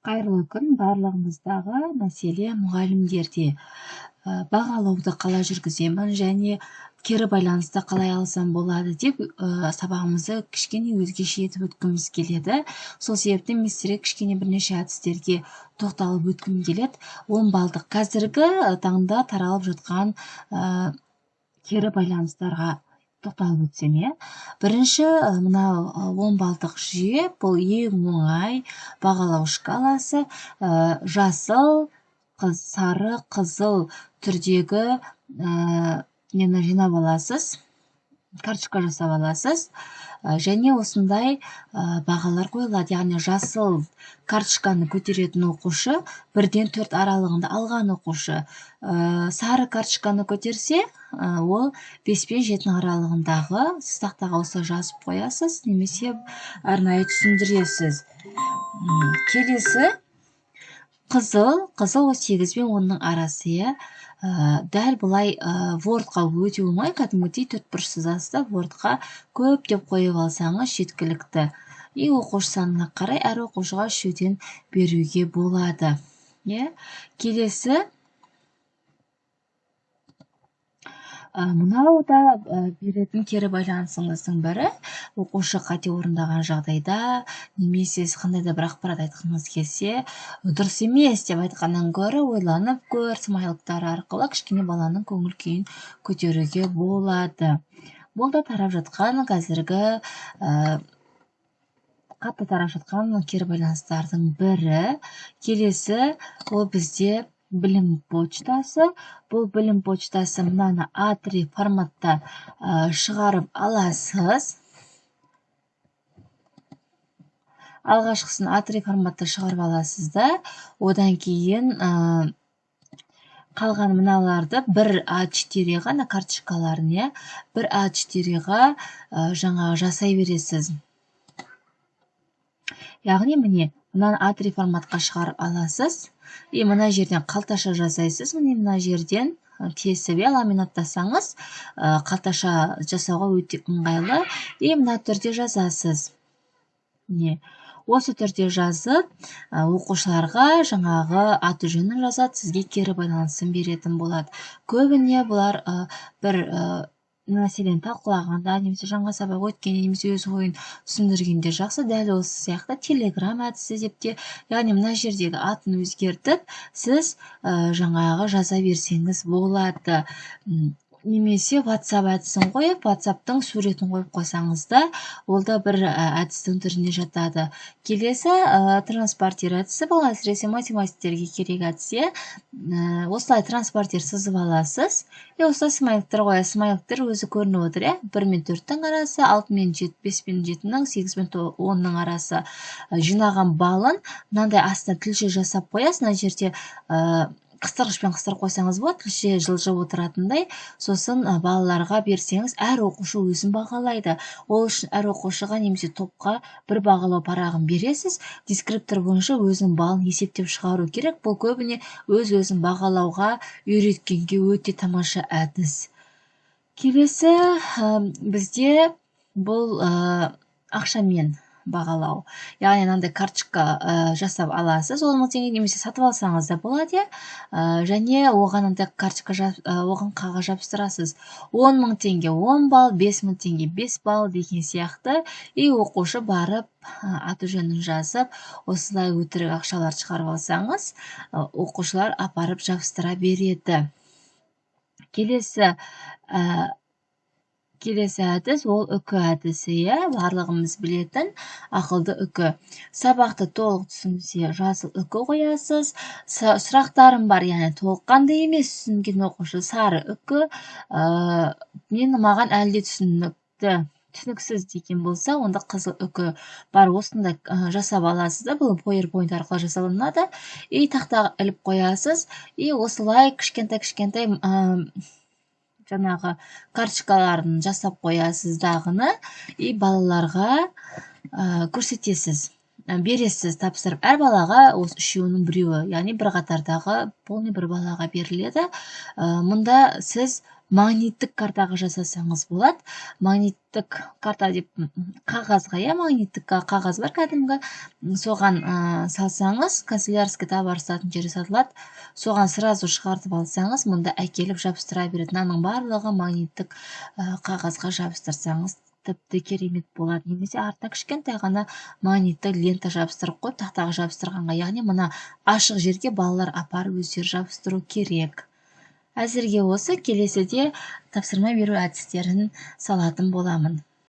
Қайырлы күн, барлығымыздағы мәселе мұғалімдерде. Бағалауды қалай жүргіземін және кері байланысты қалай алсам болады деп сабағымызды кішкене өзгеше етіп өткіміз келеді. Сол себептен мен сіздерге кішкене бірнеше әдістерге тоқталып өткім келеді. 10 балдық қазіргі таңда таралып жатқан кері байланыстарға тоқталып өтсем, бірінші мынау 10 балдық жүйе, бұл ең оңай бағалау шкаласы. Жасыл, сары, қызыл түрдегі нені жинап аласыз, карточка жасап аласыз, және осындай бағалар қойылады. Яғни жасыл карточканы көтеретін оқушы 1-ден 4 аралығында алған оқушы, сары карточканы көтерсе, ол 5-пен 7 аралығындағы, сіз тақтаға осылай жазып қоясыз, немесе арнайы түсіндіресіз. Келесі қызыл 8 бен 10-ның арасы. Дәл бұлай вордқа өте оңай, кәдімгідей төртбұрыш сызасыз, вордқа көп деп қойып алсаңыз жеткілікті. Оқушы санына қарай әр оқушыға 3-ден беруге болады. Келесі мынау да беретін кері байланысыңыздың бірі. Оқушы қате орындаған жағдайда, немесе қандай да бір ақпарат айтқыңыз келсе, дұрыс емес деп айтқаннан гөрі ойланып көр смайлықтары арқылы кішкене баланың көңіл күйін көтеруге болады. Бұл да тарап жатқан қазіргі қатты тарап жатқан кері байланыстардың бірі. Келесі ол бізде білім почтасы. Бұл білім почтасы мынаны A3 форматта шығарып аласыз. Алғашқысын A3 форматта шығарып аласыз да, одан кейін қалған мыналарды бір A4 ғана карточкаларын, бір A4-ға жаңағы жасай бересіз. Яғни міне, мынаны A3 форматқа шығарып аласыз. Мына жерден қалташа жасайсыз. Мына жерден тесіп ламинаттасаңыз, қалташа жасауға өте ыңғайлы. Мына түрде жазасыз. Осы түрде жазып, оқушыларға жаңағы аты-жөнін жазады, сізге кері байланысын беретін болады. Көбіне бұлар бір мәселені талқылағанда, немесе жаңа сабақ өткенде, немесе өз ойын түсіндіргенде жақсы. Дәл осы сияқты телеграм әдісі деп те, яғни мына жердегі атын өзгертіп, сіз жаңағы жаза берсеңіз болады. Немесе WhatsApp әдісін қойып, WhatsApp-тың суретін қойып қойсаңыз да, ол да бір әдістің түріне жатады. Келесі транспортер әдісі, бұл әсіресе математиктерге керек әдіс. Осылай транспортер сызып аласыз. Осылай смайлықтар қоясыз. Смайлықтар өзі көрініп отыр. 1 мен 4-тің арасы, 6 мен 7, 5 мен 7-ның, 8 мен 10-ның арасы жинаған балын мынандай астына тілше жасап қоясыз. Мына жерде қыстырғышпен қыстырып қойсаңыз болады, тілше жылжып отыратындай. Сосын балаларға берсеңіз, әр оқушы өзін бағалайды. Ол үшін әр оқушыға немесе топқа бір бағалау парағын бересіз. Дескриптор бойынша өзінің балын есептеп шығару керек. Бұл көбіне өз-өзін бағалауға үйреткенге өте тамаша әдіс. Келесі бізде бұл ақшамен бағалау. Яғни мынандай карточка жасап аласыз. 10 мың теңге немесе сатып алсаңыз да болады. Және оған мынандай карточка оған қағаз жабыстырасыз. 10 мың теңге 10 балл, 5 мың теңге 5 балл деген сияқты. Оқушы барып аты-жөнін жазып, осылай өтірік ақшалар шығарып алсаңыз, оқушылар апарып жабыстыра береді. Келесі әдіс ол үкі әдісі, барлығымыз білетін ақылды үкі. Сабақты толық түсінсе, жасыл үкі қоясыз. Сұрақтарым бар, яғни толыққанды емес түсінген оқушы сары үкі. Маған әлде түсініксіз деген болса, онда қызыл үкі бар. Осында жасап аласыз да, бұл PowerPoint арқылы жасалынады. Тақтаға іліп қоясыз. Осылай кішкентай жаңағы карточкаларын жасап қоясыз дағыны, балаларға көрсетесіз, бересіз, тапсырып. Әр балаға осы үшеуінің біреуі, яғни бір қатардағы полный бір балаға беріледі. Мұнда сіз магниттік картаға жасасаңыз болады. Магниттік карта деп қағазға, магниттік қағаз бар кәдімгі, соған салсаңыз, канцелярский товар сататын жерде сатылады, соған сразу шығартып алсаңыз, мұнда әкеліп жабыстыра береді. Мынаның барлығы магниттік қағазға жабыстырсаңыз тіпті керемет болады. Немесе артына кішкентай ғана магниттік лента жабыстырып қойып, тақтаға жабыстырғанға, яғни мына ашық жерге балалар апарып өздері жабыстыру керек. Әзірге осы, келесіде тапсырма беру әдістерін салатын боламын.